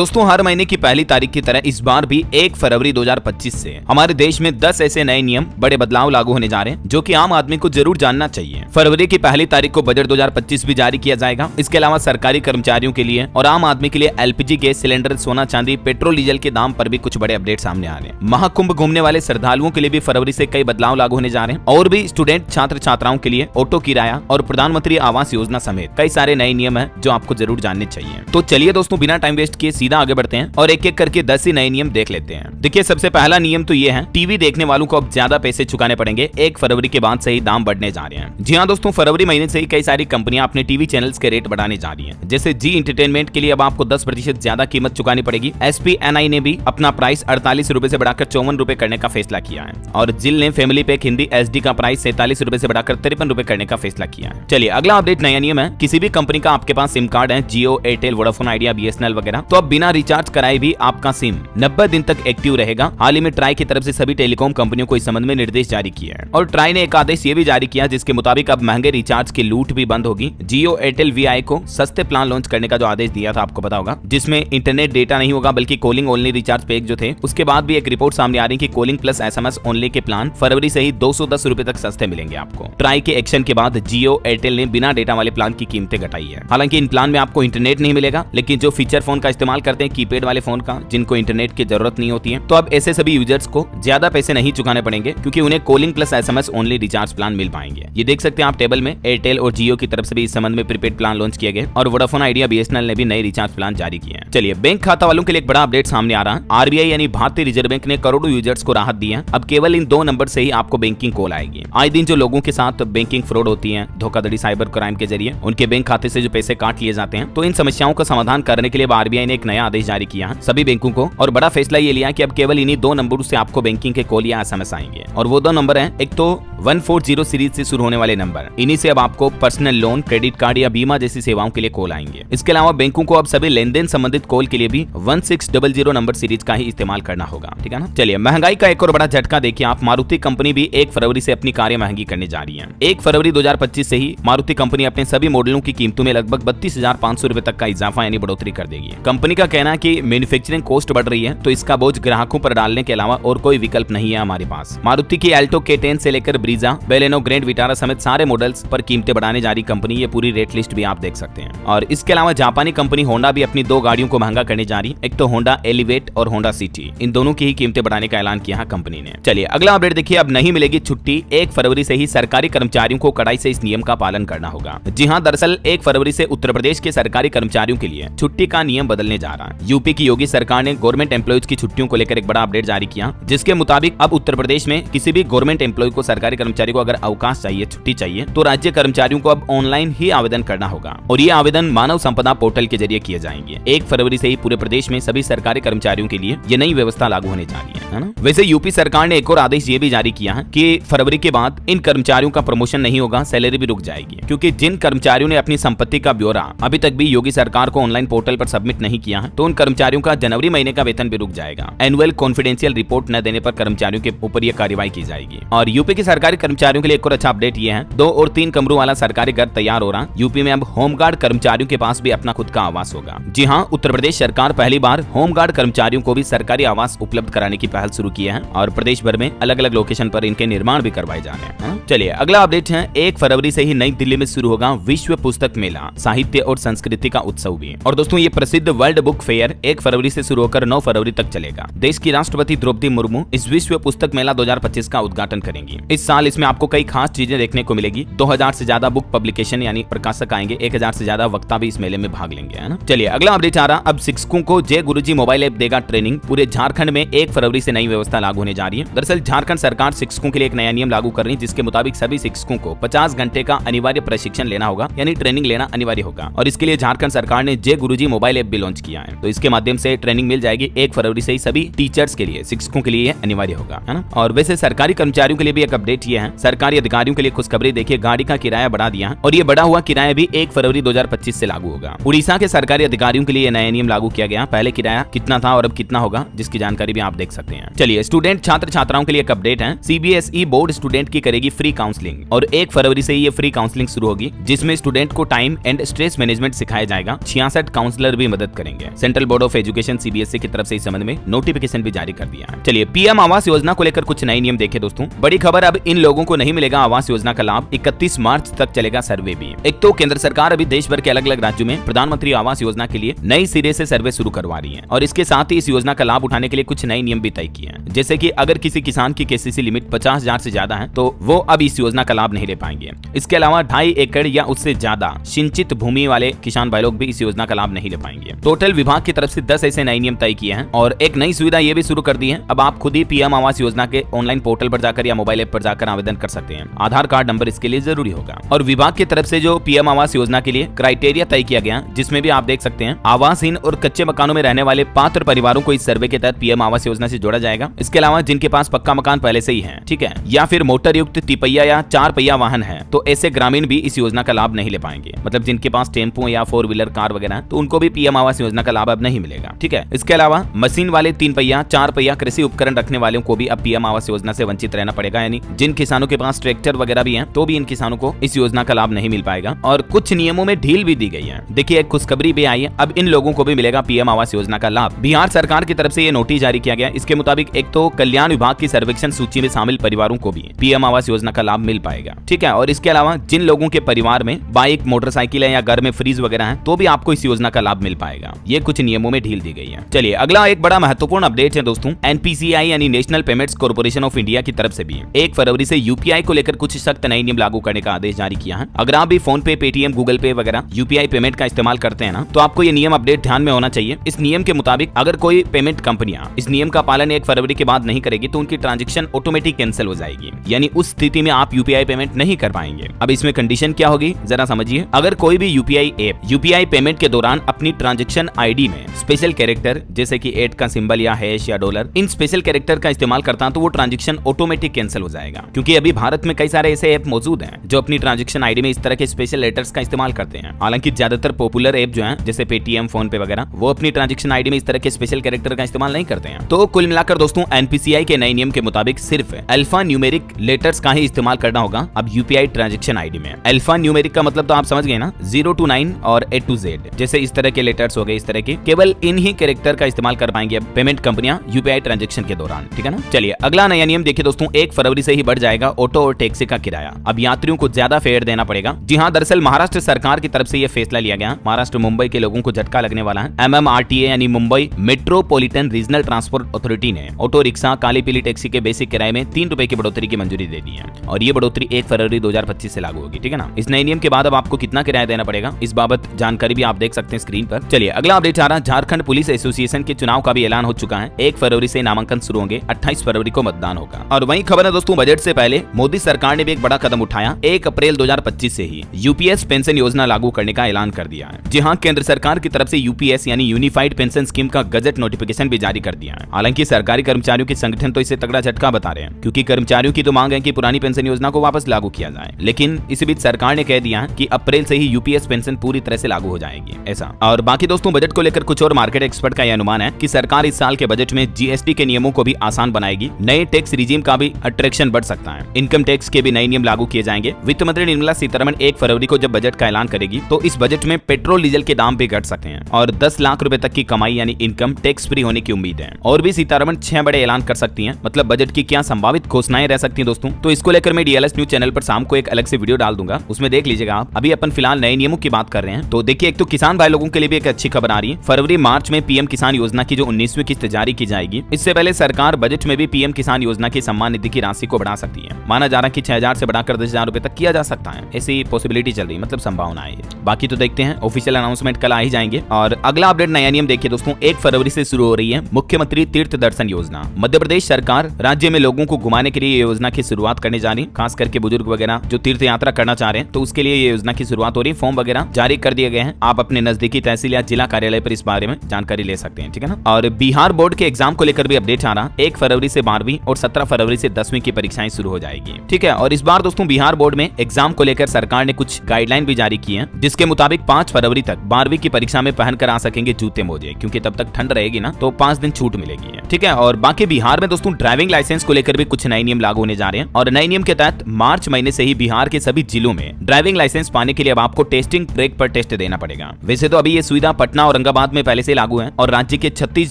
दोस्तों हर महीने की पहली तारीख की तरह इस बार भी 1 फरवरी 2025 से हमारे देश में 10 ऐसे नए नियम बड़े बदलाव लागू होने जा रहे हैं जो कि आम आदमी को जरूर जानना चाहिए। फरवरी की पहली तारीख को बजट 2025 भी जारी किया जाएगा। इसके अलावा सरकारी कर्मचारियों के लिए और आम आदमी के लिए एलपीजी गैस सिलेंडर, सोना चांदी, पेट्रोल डीजल के दाम पर भी कुछ बड़े अपडेट सामने आ रहे हैं। महाकुंभ घूमने वाले श्रद्धालुओं के लिए भी फरवरी से कई बदलाव लागू होने जा रहे हैं और भी स्टूडेंट छात्र छात्राओं के लिए ऑटो किराया और प्रधानमंत्री आवास योजना समेत कई सारे नए नियम है जो आपको जरूर जानने चाहिए। तो चलिए दोस्तों बिना टाइम वेस्ट किए सीधा आगे बढ़ते हैं और एक एक करके 10 ही नए नियम देख लेते हैं। देखिए सबसे पहला नियम तो ये है, टीवी देखने वालों को अब ज्यादा पैसे चुकाने पड़ेंगे। 1 फरवरी के बाद से ही दाम बढ़ने जा रहे हैं। जी हाँ दोस्तों, फरवरी महीने से ही कई सारी कंपनियां अपने टीवी चैनल्स के रेट बढ़ाने जा रही हैं। जैसे जी एंटरटेनमेंट के लिए अब आपको 10% ज्यादा कीमत चुकानी पड़ेगी। SPNI ने भी अपना प्राइस 48 रुपए से बढ़ाकर 54 रुपए करने का फैसला किया है और जिल ने फैमिली पैक हिंदी HD का प्राइस 47 रुपए से बढ़ाकर 53 रुपए करने का फैसला किया है। चलिए अगला अपडेट नया नियम है, किसी भी कंपनी का आपके पास सिम कार्ड है, जियो, एयरटेल, वोडाफोन आइडिया, BSNL वगैरह, तो अब बिना रिचार्ज कराए भी आपका सिम 90 दिन तक एक्टिव रहेगा। हाल ही में ट्राई की तरफ से सभी टेलीकॉम कंपनियों को इस संबंध में निर्देश जारी किया है और ट्राई ने एक आदेश ये भी जारी किया जिसके मुताबिक अब महंगे रिचार्ज की लूट भी बंद होगी। जियो, एयरटेल, VI को सस्ते प्लान लॉन्च करने का जो आदेश दिया था आपको पता होगा, जिसमें इंटरनेट डेटा नहीं होगा बल्कि कॉलिंग ओनली रिचार्ज पैक जो थे। उसके बाद भी एक रिपोर्ट सामने आ रही कि कॉलिंग प्लस SMS ओनली के प्लान फरवरी से ही 210 रुपए तक सस्ते मिलेंगे आपको। ट्राई के एक्शन के बाद जियो, एयरटेल ने बिना डेटा वाले प्लान की कीमतें घटाई है। हालांकि इन प्लान में आपको इंटरनेट नहीं मिलेगा, लेकिन जो फीचर फोन का इस्तेमाल करते हैं, कीपैड वाले फोन का, जिनको इंटरनेट की जरूरत नहीं होती है, तो अब ऐसे सभी यूजर्स को ज्यादा पैसे नहीं चुकाने पड़ेंगे क्योंकि उन्हें calling plus SMS only recharge plan मिल पाएंगे। ये देख सकते हैं आप टेबल में, एयरटेल और जियो की तरफ से भी इस संबंध में प्रीपेड प्लान लॉन्च किए गए और वोडाफोन आइडिया, BSNL ने भी नए रिचार्ज प्लान जारी किए हैं। चलिए बैंक खाता वालों के लिए एक बड़ा अपडेट सामने आ रहा है। RBI यानी भारतीय रिजर्व बैंक ने करोड़ों यूजर्स को राहत दी है। अब केवल इन 2 नंबर से ही आपको बैंकिंग कॉल आएगी। आए दिन जो लोगों के साथ बैंकिंग फ्रॉड होती है, धोखाधड़ी, साइबर क्राइम के जरिए उनके बैंक खाते से जो पैसे काट लिए जाते हैं, तो इन समस्याओं का समाधान करने के लिए RBI ने एक नया आदेश जारी किया है सभी बैंकों को और बड़ा फैसला ये लिया कि अब केवल इन्हीं 2 नंबरों से आपको बैंकिंग के कॉल या SMS आएंगे और वो 2 नंबर हैं, एक तो 140 सीरीज से शुरू होने वाले नंबर, इन्हीं से अब आपको पर्सनल लोन, क्रेडिट कार्ड या बीमा जैसी सेवाओं के लिए कॉल आएंगे। इसके अलावा बैंकों को अब सभी लेन देन संबंधित कॉल के लिए भी 1600 नंबर सीरीज का ही इस्तेमाल करना होगा, ठीक है ना। चलिए महंगाई का एक और बड़ा झटका देखिए आप, मारुति कंपनी भी 1 फरवरी से अपनी कारें महंगी करने जा रही है। 1 फरवरी 2025 से ही मारुति कंपनी अपने सभी मॉडलों की कीमतों में लगभग 32,500 रुपए तक का इजाफा यानी बढ़ोतरी कर देगी। कंपनी का कहना है कि मैन्युफैक्चरिंग कॉस्ट बढ़ रही है तो इसका बोझ ग्राहकों पर डालने के अलावा और कोई विकल्प नहीं है हमारे पास। मारुति की एल्टो K10 से लेकर ब्रीजा, बेलेनो, ग्रैंड विटारा समेत सारे मॉडल्स पर कीमतें बढ़ाने जा रही कंपनी, ये पूरी रेट लिस्ट भी आप देख सकते हैं। और इसके अलावा जापानी कंपनी होंडा भी अपनी 2 गाड़ियों को महंगा करने जा रही है, एक तो होंडा एलिवेट और होंडा सिटी। इन दोनों की ही कीमतें बढ़ाने का ऐलान किया है कंपनी ने। चलिए अगला अपडेट देखिए, अब नहीं मिलेगी छुट्टी। 1 फरवरी से ही सरकारी कर्मचारियों को कड़ाई से इस नियम का पालन करना होगा। जी हाँ, दरअसल 1 फरवरी से उत्तर प्रदेश के सरकारी कर्मचारियों के लिए छुट्टी का नियम बदलने जा रहा है। यूपी की योगी सरकार ने गवर्नमेंट एम्प्लॉयज की छुट्टियों को लेकर एक बड़ा अपडेट जारी किया, जिसके मुताबिक अब उत्तर प्रदेश में किसी भी गवर्नमेंट एम्प्लॉय को, सरकारी कर्मचारी को अगर अवकाश चाहिए, छुट्टी चाहिए, तो राज्य कर्मचारियों को अब ऑनलाइन ही आवेदन करना होगा और ये आवेदन मानव संपदा पोर्टल के जरिए किए जाएंगे। 1 फरवरी से ही पूरे प्रदेश में सभी सरकारी कर्मचारियों के लिए ये नई व्यवस्था लागू होने जा रही है ना। वैसे यूपी सरकार ने एक और आदेश ये भी जारी किया है कि फरवरी के बाद इन कर्मचारियों का प्रमोशन नहीं होगा, सैलरी भी रुक जाएगी, क्योंकि जिन कर्मचारियों ने अपनी संपत्ति का ब्यौरा अभी तक भी योगी सरकार को ऑनलाइन पोर्टल पर सबमिट नहीं किया है, तो उन कर्मचारियों का जनवरी महीने का वेतन भी रुक जाएगा। एनुअल कॉन्फिडेंशियल रिपोर्ट न देने पर कर्मचारियों के ऊपर यह कार्रवाई की जाएगी। और यूपी के सरकारी कर्मचारियों के लिए एक और अच्छा अपडेट ये है, 2 और 3 कमरों वाला सरकारी घर तैयार हो रहा। यूपी में अब होमगार्ड कर्मचारियों के पास भी अपना खुद का आवास होगा। जी हाँ, उत्तर प्रदेश सरकार पहली बार होमगार्ड कर्मचारियों को भी सरकारी आवास उपलब्ध कराने की पहल शुरू की है और प्रदेश भर में अलग अलग लोकेशन पर इनके निर्माण भी करवाए जा रहे हैं। चलिए अगला अपडेट है, 1 फरवरी से ही नई दिल्ली में शुरू होगा विश्व पुस्तक मेला, साहित्य और संस्कृति का उत्सव भी। और दोस्तों ये प्रसिद्ध वर्ल्ड बुक फेयर 1 फरवरी से शुरू होकर 9 फरवरी तक चलेगा। देश की राष्ट्रपति द्रौपदी मुर्मू इस विश्व पुस्तक मेला 2025 का उद्घाटन करेंगी। इस साल इसमें आपको कई खास चीजें देखने को मिलेगी। 2000 से ज्यादा बुक पब्लिकेशन यानी प्रकाशक आएंगे, 1000 से ज्यादा वक्ता भी इस मेले में भाग लेंगे, है ना। चलिए अगला अपडेट आ रहा, अब शिक्षकों को जय गुरुजी मोबाइल ऐप देगा ट्रेनिंग। पूरे झारखंड में 1 फरवरी से नई व्यवस्था लागू होने जा रही है। दरअसल झारखंड सरकार शिक्षकों के लिए एक नया नियम लागू कर रही है, जिसके मुताबिक सभी शिक्षकों को 50 घंटे का अनिवार्य प्रशिक्षण लेना होगा, यानी ट्रेनिंग लेना अनिवार्य होगा। और इसके लिए झारखंड सरकार ने जय गुरुजी मोबाइल ऐप भी लॉन्च किया है, तो इसके माध्यम से ट्रेनिंग मिल जाएगी। 1 फरवरी से ही सभी टीचर्स के लिए, शिक्षकों के लिए अनिवार्य होगा, है ना। और वैसे सरकारी कर्मचारियों के लिए भी एक अपडेट ये है, सरकारी अधिकारियों के लिए खुशखबरी देखिए, गाड़ी का किराया बढ़ा दिया और ये बढ़ा हुआ किराया भी 1 फरवरी 2025 से लागू होगा। उड़ीसा के सरकारी अधिकारियों के लिए नया नियम लागू किया गया। पहले किराया कितना था और अब कितना होगा, जिसकी जानकारी भी आप देख सकते हैं। चलिए स्टूडेंट छात्र छात्राओं के लिए एक अपडेट है। सीबीएसई बोर्ड स्टूडेंट की करेगी फ्री काउंसलिंग और 1 फरवरी से ये फ्री काउंसलिंग शुरू होगी, जिसमें स्टूडेंट को टाइम एंड स्ट्रेस मैनेजमेंट सिखाया जाएगा। 66 काउंसलर भी मदद करेंगे। Central board of education CBSE की तरफ से इस संबंध में नोटिफिकेशन भी जारी कर दिया है। चलिए पीएम आवास योजना को लेकर कुछ नए नियम देखे दोस्तों। बड़ी खबर, अब इन लोगों को नहीं मिलेगा आवास योजना का लाभ। 31 मार्च तक चलेगा सर्वे भी। एक तो केंद्र सरकार अभी देश भर के अलग अलग राज्यों में प्रधानमंत्री आवास योजना के लिए नई सिरे से सर्वे शुरू करवा रही है और इसके साथ ही इस योजना का लाभ उठाने के लिए कुछ नए नियम भी तय किए हैं। जैसे कि अगर किसी किसान की केसीसी लिमिट 50,000 से ज्यादा है तो वो अब इस योजना का लाभ नहीं ले पाएंगे। इसके अलावा 2.5 एकड़ या उससे ज्यादा सिंचित भूमि वाले किसान भाई लोग भी इस योजना का लाभ नहीं ले पाएंगे। टोटल विभाग की तरफ से 10 ऐसे नए नियम तय किए हैं और एक नई सुविधा ये भी शुरू कर दी है। अब आप खुद ही पीएम आवास योजना के ऑनलाइन पोर्टल पर जाकर या मोबाइल ऐप पर जाकर आवेदन कर सकते हैं। आधार कार्ड नंबर इसके लिए जरूरी होगा। और विभाग की तरफ से जो पीएम आवास योजना के लिए क्राइटेरिया तय किया गया, जिसमें भी आप देख सकते हैं आवासहीन और कच्चे मकानों में रहने वाले पात्र परिवारों को इस सर्वे के तहत पीएम आवास योजना से जोड़ा जाएगा। इसके अलावा जिनके पास पक्का मकान पहले से ही है, ठीक है, या फिर मोटर युक्त तिपहिया या 4 पहिया वाहन है, तो ऐसे ग्रामीण भी इस योजना का लाभ नहीं ले पाएंगे। मतलब जिनके पास टेम्पो या 4 व्हीलर कार वगैरह है, तो उनको भी पीएम आवास योजना का लाभ अब नहीं मिलेगा। ठीक है, इसके अलावा मशीन वाले 3 पहिया 4 पहिया कृषि उपकरण रखने वालों को भी अब पीएम आवास योजना से वंचित रहना पड़ेगा। यानी जिन किसानों के पास ट्रैक्टर वगैरह भी हैं, तो भी इन किसानों को इस योजना का लाभ नहीं मिल पाएगा। और कुछ नियमों में ढील भी दी गई है। देखिए एक खुशखबरी भी आई है, अब इन लोगों को भी मिलेगा पीएम आवास योजना का लाभ। बिहार सरकार की तरफ से ये नोटिस जारी किया गया। इसके मुताबिक एक तो कल्याण विभाग की सर्वेक्षण सूची में शामिल परिवारों को भी पीएम आवास योजना का लाभ मिल पाएगा। ठीक है, और इसके अलावा जिन लोगों के परिवार में बाइक, मोटरसाइकिल है या घर में फ्रिज वगैरह है, तो भी आपको इस योजना का लाभ मिल पाएगा। ये कुछ नियमों में ढील दी गई है। चलिए अगला एक बड़ा महत्वपूर्ण अपडेट है दोस्तों। एनपीसीआई यानी national payments corporation of India की तरफ से भी 1 फरवरी से यूपीआई को लेकर कुछ सख्त नए नियम लागू करने का आदेश जारी किया है। अगर आप भी फोन पे, पेटीएम, गूगल पे वगैरह यूपीआई पेमेंट का इस्तेमाल करते हैं ना, तो आपको ये नियम अपडेट ध्यान में होना चाहिए। इस नियम के मुताबिक अगर कोई पेमेंट कंपनियां इस नियम का पालन 1 फरवरी के बाद नहीं करेगी तो उनकी ट्रांजैक्शन ऑटोमेटिक कैंसिल हो जाएगी। यानी उस स्थिति में आप यूपीआई पेमेंट नहीं कर पाएंगे। अब इसमें कंडीशन क्या होगी जरा समझिए। अगर कोई भी यूपीआई ऐप यूपीआई पेमेंट के दौरान अपनी ट्रांजैक्शन आईडी में स्पेशल कैरेक्टर जैसे कि @ का सिंबल या हैश या डॉलर, इन स्पेशल कैरेक्टर का इस्तेमाल करता है तो वो ट्रांजैक्शन ऑटोमेटिक कैंसिल हो जाएगा। क्योंकि अभी भारत में कई सारे ऐसे ऐप मौजूद हैं जो अपनी ट्रांजैक्शन आईडी में इस तरह के स्पेशल लेटर्स का इस्तेमाल करते हैं। हालांकि ज्यादातर पॉपुलर ऐप जो हैं जैसे पेटीएम, फोन पे वगैरह, वो अपनी ट्रांजैक्शन आईडी में इस तरह के स्पेशल कैरेक्टर का इस्तेमाल नहीं करते हैं। तो कुल मिलाकर दोस्तों एनपीसीआई के नए नियम के मुताबिक सिर्फ अल्फा न्यूमेरिक लेटर्स का ही इस्तेमाल करना होगा अब यूपीआई ट्रांजैक्शन आईडी में। अल्फा न्यूमेरिक का मतलब तो आप समझ गए ना, 0 to 9 और A to Z जैसे इस तरह के लेटर्स हो गए। इस तरह के केवल इन ही कैरेक्टर का इस्तेमाल कर पाएंगे अब पेमेंट कंपनियां यूपीआई ट्रांजैक्शन के दौरान। ठीक है ना। चलिए अगला नया नियम देखिए दोस्तों। 1 फरवरी से ही बढ़ जाएगा ऑटो और टैक्सी का किराया। अब यात्रियों को ज्यादा फेयर देना पड़ेगा। जी हाँ, दरअसल महाराष्ट्र सरकार की तरफ से यह फैसला लिया गया। महाराष्ट्र मुंबई के लोगों को झटका लगने वाला है। MMRTA यानी Mumbai metropolitan regional transport authority ने ऑटो रिक्शा, काली पीली टैक्सी के बेसिक किराए में 3 रुपए की बढ़ोतरी की मंजूरी दे दी है और ये बढ़ोतरी 1 फरवरी 2025 से लागू होगी। ठीक है ना। इस नए नियम के बाद अब आपको कितना किराया देना पड़ेगा, इस बाबत जानकारी भी आप देख सकते हैं स्क्रीन पर। चलिए अगला अपडेट आ रहा है। झारखंड पुलिस एसोसिएशन के चुनाव का भी ऐलान हो चुका है। 1 फरवरी से नामांकन शुरू होंगे, 28 फरवरी को मतदान होगा। और वही खबर है दोस्तों, बजट से पहले मोदी सरकार ने भी एक बड़ा कदम उठाया। 1 अप्रैल 2025 से ही यूपीएस पेंशन योजना लागू करने का ऐलान कर दिया है। जी हाँ, केंद्र सरकार की तरफ से यूपीएस यानी यूनिफाइड पेंशन स्कीम का गजट नोटिफिकेशन भी जारी कर दिया है। हालांकि सरकारी कर्मचारियों के संगठन तो इसे तगड़ा झटका बता रहे हैं, क्योंकि कर्मचारियों की तो मांग है कि पुरानी पेंशन योजना को वापस लागू किया जाए। लेकिन इस बीच सरकार ने कह दिया कि अप्रैल से ही यूपीएस पेंशन पूरी तरह से लागू हो जाएगी ऐसा। और बाकी दोस्तों बजट को लेकर कुछ और मार्केट एक्सपर्ट का यह अनुमान है कि सरकार इस साल के बजट में जीएसटी के नियमों को भी आसान बनाएगी। नए टैक्स रिजीम का भी अट्रैक्शन बढ़ सकता है। इनकम टैक्स के भी नए नियम लागू किए जाएंगे। वित्त मंत्री निर्मला सीतारमण 1 फरवरी को जब बजट का ऐलान करेगी तो इस बजट में पेट्रोल डीजल के दाम भी घट सकते हैं और 10 लाख रुपए तक की कमाई यानी इनकम टैक्स फ्री होने की उम्मीद है। और भी सीतारमण 6 बड़े ऐलान कर सकती हैं। मतलब बजट की क्या संभावित घोषणाएं रह सकती हैं दोस्तों, तो इसको लेकर मैं डीएलएस न्यूज चैनल पर शाम को एक अलग से वीडियो डाल दूंगा, उसमें देख लीजिएगा आप। अभी अपन फिलहाल नए नियमों की बात कर रहे हैं। तो देखिए एक तो किसान भाई लोगों के लिए भी एक अच्छी खबर आ रही है। फरवरी मार्च में पीएम किसान योजना की जो 19वीं किस्त जारी की जाएगी। इससे पहले सरकार बजट में भी पीएम किसान योजना की सम्मान निधि की राशि को बढ़ा सकती है। माना जा रहा है कि 6,000 से बढ़ाकर 10,000 रुपए तक किया जा सकता है। ऐसी पॉसिबिलिटी चल रही है, मतलब संभावना है। बाकी तो देखते हैं, ऑफिशियल अनाउंसमेंट कल आ ही जाएंगे। और अगला अपडेट नया नियम देखिए दोस्तों। 1 फरवरी से शुरू हो रही है मुख्यमंत्री तीर्थ दर्शन योजना। मध्य प्रदेश सरकार राज्य में लोगों को घुमाने के लिए ये योजना की शुरुआत करने जा रही है। खास करके बुजुर्ग वगैरह जो तीर्थ यात्रा करना चाह रहे हैं तो उसके लिए ये योजना की शुरुआत हो रही है। फॉर्म वगैरह जारी कर दिए गए हैं। आप अपने नजदीकी तहसील या जिला कार्यालय पर इस बारे में जानकारी ले सकते हैं। ठीक है ना। और बिहार बोर्ड के एग्जाम को लेकर भी अपडेट आ रहा। 1 फरवरी से 12वीं और 17 फरवरी से 10वीं की परीक्षाएं शुरू हो जाएगी। ठीक है। और इस बार दोस्तों बिहार बोर्ड में एग्जाम को लेकर सरकार ने कुछ गाइडलाइन भी जारी की है, जिसके मुताबिक 5 फरवरी तक 12वीं की परीक्षा में पहनकर आ सकेंगे जूते मोजे, क्योंकि तब तक ठंड रहेगी ना, तो 5 दिन छूट मिलेगी। ठीक है। है। और बाकी बिहार में दोस्तों ड्राइविंग लाइसेंस को लेकर भी कुछ नए नियम लागू होने जा रहे हैं और नए नियम के तहत मार्च महीने से ही बिहार के सभी जिलों में ड्राइविंग लाइसेंस पाने के लिए अब आपको टेस्टिंग ट्रैक पर टेस्ट देना पड़ेगा। वैसे तो अभी ये सुविधा पटना और औरंगाबाद में पहले से लागू है और राज्य के 36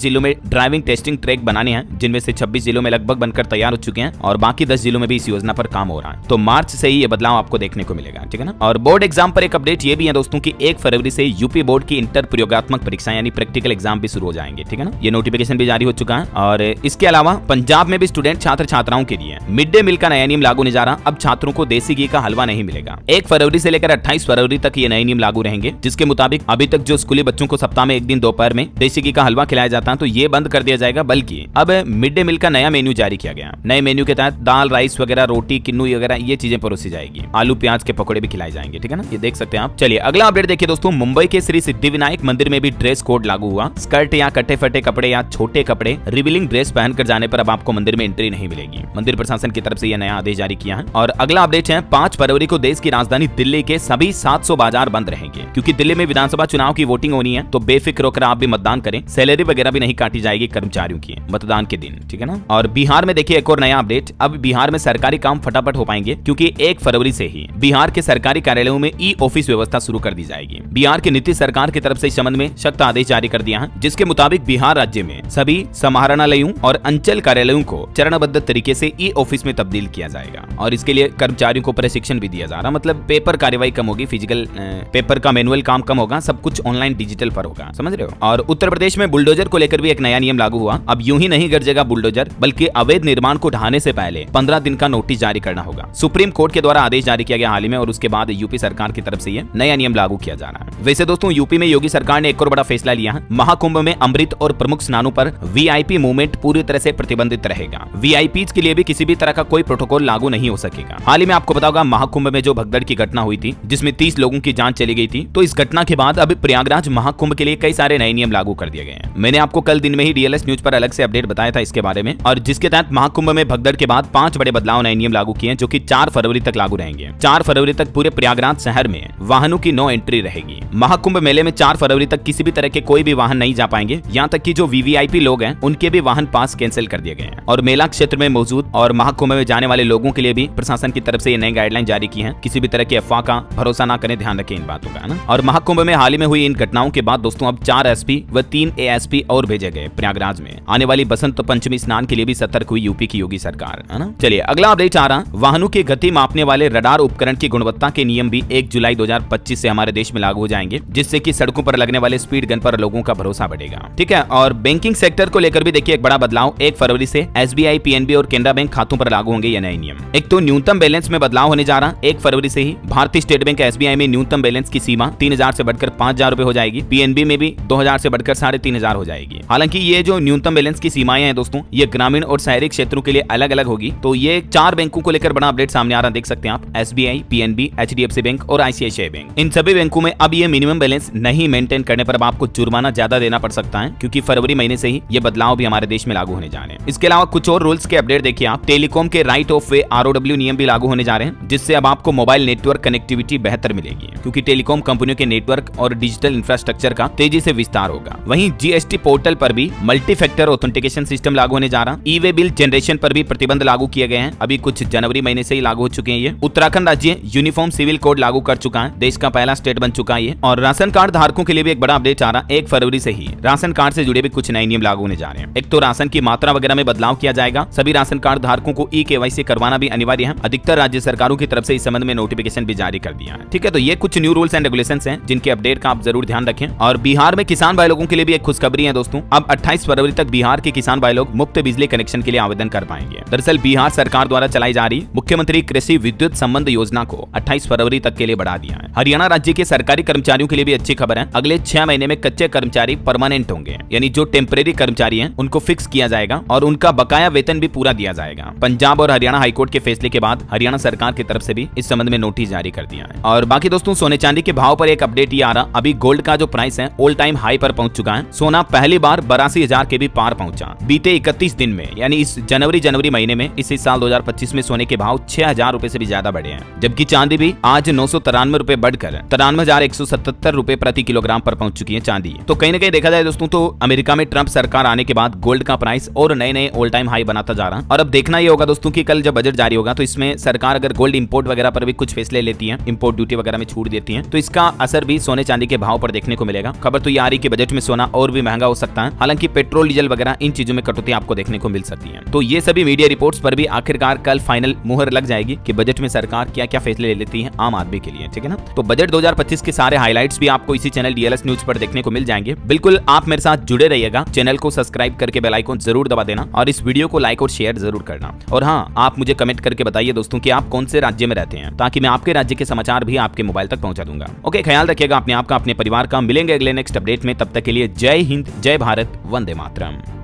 जिलों में ड्राइविंग टेस्टिंग ट्रैक बनाने हैं, जिनमें से 26 जिलों में लगभग बनकर तैयार हो चुके हैं और बाकी 10 जिलों में भी इस योजना पर काम हो रहा है। तो मार्च से ही ये बदलाव आपको देखने को मिलेगा, ठीक है ना। और बोर्ड एग्जाम पर एक अपडेट ये भी है दोस्तों की 1 फरवरी से यूपी बोर्ड की इंटर प्रयोगात्मक परीक्षा यानी प्रैक्टिकल एग्जाम भी शुरू हो जाएंगे, ठीक है ना। ये नोटिफिकेशन भी जारी हो चुका है। और इसके अलावा पंजाब में भी स्टूडेंट छात्र छात्राओं के लिए मिड डे मील का नया नियम लागू होने जा रहा। अब छात्रों को देसी घी का हलवा नहीं मिलेगा। 1 फरवरी से लेकर 28 फरवरी तक ये नए नियम लागू रहेंगे, जिसके मुताबिक अभी तक जो स्कूली बच्चों को सप्ताह में एक दिन दोपहर में देसी घी का हलवा खिलाया जाता है तो ये बंद कर दिया जाएगा, बल्कि अब मिड डे मील का नया मेन्यू जारी किया गया। नए मेन्यू के तहत दाल राइस वगैरह रोटी किन्नू वगैरह ये चीजें परोसी जाएगी। आलू प्याज के पकौड़े भी खिलाए जाएंगे, ठीक है ना। ये देख सकते हैं आप। चलिए अगला अपडेट देखिए दोस्तों, मुंबई के श्री सिद्धिविनायक मंदिर में भी ड्रेस कोड लागू हुआ। स्कर्ट या कटे फटे कपड़े या छोटे कपड़े रिवीलिंग ड्रेस पहनकर जाने पर अब आपको मंदिर में एंट्री नहीं मिलेगी। मंदिर प्रशासन की तरफ से यह नया आदेश जारी किया है। और अगला अपडेट है 5 फरवरी को देश की राजधानी दिल्ली के सभी 700 बाजार बंद रहेंगे, क्योंकि दिल्ली में विधानसभा चुनाव की वोटिंग होनी है। तो बेफिक्र होकर आप भी मतदान करें। सैलरी वगैरह भी नहीं काटी जाएगी कर्मचारियों की मतदान के दिन, ठीक है ना। और बिहार में देखिए एक और नया अपडेट, अब बिहार में सरकारी काम फटाफट हो पाएंगे, क्योंकि 1 फरवरी से ही बिहार के सरकारी कार्यालयों में ई ऑफिस व्यवस्था शुरू कर दी जाएगी। बिहार की नीतीश सरकार की तरफ से इस संबंध में सख्त आदेश जारी कर दिया है, जिसके मुताबिक बिहार राज्य में सभी समाहरणालयों और अंचल कार्यालयों को चरणबद्ध तरीके से ई ऑफिस में तब्दील किया जाएगा। और इसके लिए कर्मचारियों को प्रशिक्षण भी दिया जा रहा, मतलब पेपर कार्यवाही कम होगी, फिजिकल पेपर का मैनुअल काम कम होगा, सब कुछ ऑनलाइन डिजिटल पर होगा, समझ रहे हो। और उत्तर प्रदेश में बुलडोजर को लेकर भी एक नया नियम लागू हुआ। अब यूं ही नहीं गरजेगा बुलडोजर, बल्कि अवैध निर्माण को ढहाने से पहले 15 दिन का नोटिस जारी करना होगा। सुप्रीम कोर्ट के द्वारा आदेश जारी किया गया हाल ही में और उसके बाद यूपी सरकार की तरफ से ये नया नियम लागू किया जा रहा है। वैसे दोस्तों यूपी में योगी सरकार ने एक और बड़ा फैसला लिया है। महाकुंभ में अमृत और प्रमुख स्नानों पर वीआईपी मूवमेंट पूरी तरह से प्रतिबंधित रहेगा। वीआईपीज के लिए भी किसी भी तरह का कोई प्रोटोकॉल लागू नहीं हो सकेगा। हाल ही में आपको पता होगा महाकुंभ में जो भगदड़ की घटना हुई थी, जिसमें 30 लोगों की जान चली गई थी, तो इस घटना के बाद अब प्रयागराज महाकुंभ के लिए कई सारे नए नियम लागू कर दिए गए हैं। मैंने आपको कल दिन में ही डीएलएस न्यूज पर अलग से अपडेट बताया था इसके बारे में, और जिसके तहत महाकुंभ में भगदड़ के बाद 5 बड़े बदलाव नए नियम लागू किए, जो कि 4 फरवरी तक लागू रहेंगे। 4 फरवरी तक पूरे प्रयागराज शहर में वाहनों की नो एंट्री रहेगी। महाकुंभ मेले में 4 फरवरी तक किसी भी तरह के कोई भी वाहन नहीं जा पाएंगे। यहाँ तक कि जो वीवीआईपी लोग हैं उनके भी वाहन पास कैंसिल कर दिए गए हैं। और मेला क्षेत्र में मौजूद और महाकुंभ में जाने वाले लोगों के लिए भी प्रशासन की तरफ से ये नई गाइडलाइन जारी की है। किसी भी तरह की अफवाह का भरोसा ना करें, ध्यान रखें इन बातों का, है ना। और महाकुंभ में हाल ही में हुई इन घटनाओं के बाद दोस्तों अब 4 एसपी व 3 एएसपी और भेजे गए प्रयागराज में। आने वाली बसंत पंचमी स्नान के लिए भी सतर्क हुई यूपी की योगी सरकार, है ना। चलिए अगला अपडेट आ रहा, वाहनों की गति मापने वाले रडार उपकरण की गुणवत्ता के नियम भी 1 जुलाई 2025 से हमारे देश में लागू हो जाएंगे, जिससे कि सड़कों पर लगने वाले स्पीड गन पर लोगों का भरोसा बढ़ेगा, ठीक है। और बैंकिंग सेक्टर को लेकर भी देखिए एक बड़ा बदलाव, 1 फरवरी से एसबीआई, पीएनबी और केनरा बैंक खातों पर लागू होंगे ये नए नियम। एक तो न्यूनतम बैलेंस में बदलाव होने जा रहा, 1 फरवरी से ही भारतीय स्टेट बैंक एसबीआई में न्यूनतम बैलेंस की सीमा 3000 से बढ़कर 5000 रुपए हो जाएगी। पीएनबी में भी 2000 से बढ़कर 3500 हो जाएगी। हालांकि ये जो न्यूनतम बैलेंस की सीमाएं हैं दोस्तों, ये ग्रामीण और शहरी क्षेत्रों के लिए अलग अलग होगी। तो ये 4 बैंकों को लेकर बड़ा अपडेट सामने आ रहा, देख सकते हैं आप, एसबीआई, पीएनबी, एचडीएफसी बैंक और आईसीआईसीआई बैंक। इन सभी बैंकों में अब ये मिनिमम बैलेंस नहीं मेंटेन करने पर अब आपको जुर्माना ज्यादा देना पड़ सकता है, क्योंकि फरवरी महीने से ही ये बदलाव भी हमारे देश में लागू होने जा रहे हैं। इसके अलावा कुछ और रूल्स के अपडेट देखिए आप, टेलीकॉम के राइट ऑफ वे आरओडब्ल्यू नियम भी लागू होने जा रहे हैं, जिससे अब आपको मोबाइल नेटवर्क कनेक्टिविटी बेहतर मिलेगी, क्योंकि टेलीकॉम कंपनियों के नेटवर्क और डिजिटल इंफ्रास्ट्रक्चर का तेजी से विस्तार होगा। वहीं जीएसटी पोर्टल पर भी मल्टी फैक्टर ऑथेंटिकेशन सिस्टम लागू होने जा रहा। ई वे बिल जनरेशन पर भी प्रतिबंध लागू किए गए हैं, अभी कुछ जनवरी महीने से ही लागू हो चुके हैं ये। उत्तराखंड राज्य यूनिफॉर्म सिविल कोड लागू कर चुका है, देश का पहला स्टेट बन चुका है ये। और राशन कार्ड धारकों के लिए भी एक बड़ा अपडेट आ रहा, 1 फरवरी से ही राशन कार्ड से जुड़े भी कुछ नए नियम लागू होने जा रहे हैं। एक तो राशन की मात्रा वगैरह में बदलाव किया जाएगा, सभी राशन कार्ड धारकों को ई केवाईसी करवाना भी अनिवार्य है। अधिकतर राज्य सरकारों की तरफ से इस संबंध में नोटिफिकेशन भी जारी कर दिया है, ठीक है। तो ये कुछ न्यू रूल्स एंड रेगुलेशंस हैं, जिनके अपडेट का आप जरूर ध्यान रखें। और बिहार में किसान भाई लोगों के लिए भी एक खुशखबरी है दोस्तों, अब 28 फरवरी तक बिहार के किसान भाई लोग मुफ्त बिजली कनेक्शन के लिए आवेदन कर पाएंगे। दरअसल बिहार सरकार द्वारा चलाई जा रही मुख्यमंत्री कृषि विद्युत संबंध योजना को 28 फरवरी तक के लिए बढ़ा दिया है। हरियाणा राज्य के सरकारी कर्मचारियों के लिए भी अच्छी खबर है, अगले 6 महीने में कच्चे कर्मचारी परमानेंट होंगे, यानी जो टेम्परेरी कर्मचारी हैं उनको फिक्स किया जाएगा और उनका बकाया वेतन भी पूरा दिया जाएगा। पंजाब और हरियाणा हाईकोर्ट के फैसले के बाद हरियाणा सरकार की तरफ से भी इस संबंध में नोटिस जारी कर दिया है। और बाकी दोस्तों सोने चांदी के भाव पर एक अपडेट ये आ रहा, अभी गोल्ड का जो प्राइस है ऑल टाइम हाई पर पहुंच चुका है। सोना पहली बार 82,000 के भी पार पहुंचा बीते 31 दिन में, यानी इस जनवरी महीने में इस साल 2025 में सोने के भाव 6000 रुपए से भी ज्यादा बढ़े हैं। जबकि चांदी भी आज 993 रुपए बढ़कर 93,177 रुपए प्रति किलोग्राम पर पहुंच चुकी है चांदी। तो कहीं ना कहीं देखा जाए दोस्तों तो अमेरिका में ट्रंप सरकार आने के बाद गोल्ड का प्राइस और नए नए ऑल टाइम हाई बनाता जा रहा है। और अब देखना ये होगा दोस्तों कि कल जब बजट जारी होगा तो इसमें सरकार अगर गोल्ड इंपोर्ट वगैरह पर भी कुछ फैसले लेती है, इंपोर्ट ड्यूटी वगैरह में छूट देती है, तो इसका असर भी सोने चांदी के भाव पर देखने को मिलेगा। खबर तो ये आ रही कि बजट में सोना और भी महंगा हो सकता है। हालांकि पेट्रोल डीजल वगैरह इन चीजों में कटौती आपको देखने को मिल सकती है। तो ये सभी मीडिया रिपोर्ट्स पर भी आखिरकार कल फाइनल मुहर लग जाएगी कि बजट में सरकार क्या क्या फैसले ले लेती है आम आदमी के लिए, ठीक है ना। तो बजट 2025 के सारे हाइलाइट्स भी आपको इसी चैनल डीएलएस न्यूज पर देखने को मिल जाएंगे। बिल्कुल आप मेरे साथ जुड़े रहिएगा, चैनल को सब्सक्राइब करके बेल आइकन जरूर दबा देना और इस वीडियो को लाइक और शेयर जरूर करना। और हाँ, आप मुझे कमेंट करके बताइए दोस्तों कि आप कौन से राज्य में रहते हैं, ताकि मैं आपके राज्य के समाचार भी आपके मोबाइल तक पहुंचा दूंगा। ओके, ख्याल रखिएगा अपने आप का, अपने परिवार का। मिलेंगे अगले नेक्स्ट अपडेट में, तब तक के लिए जय हिंद, जय भारत, वंदे मातरम।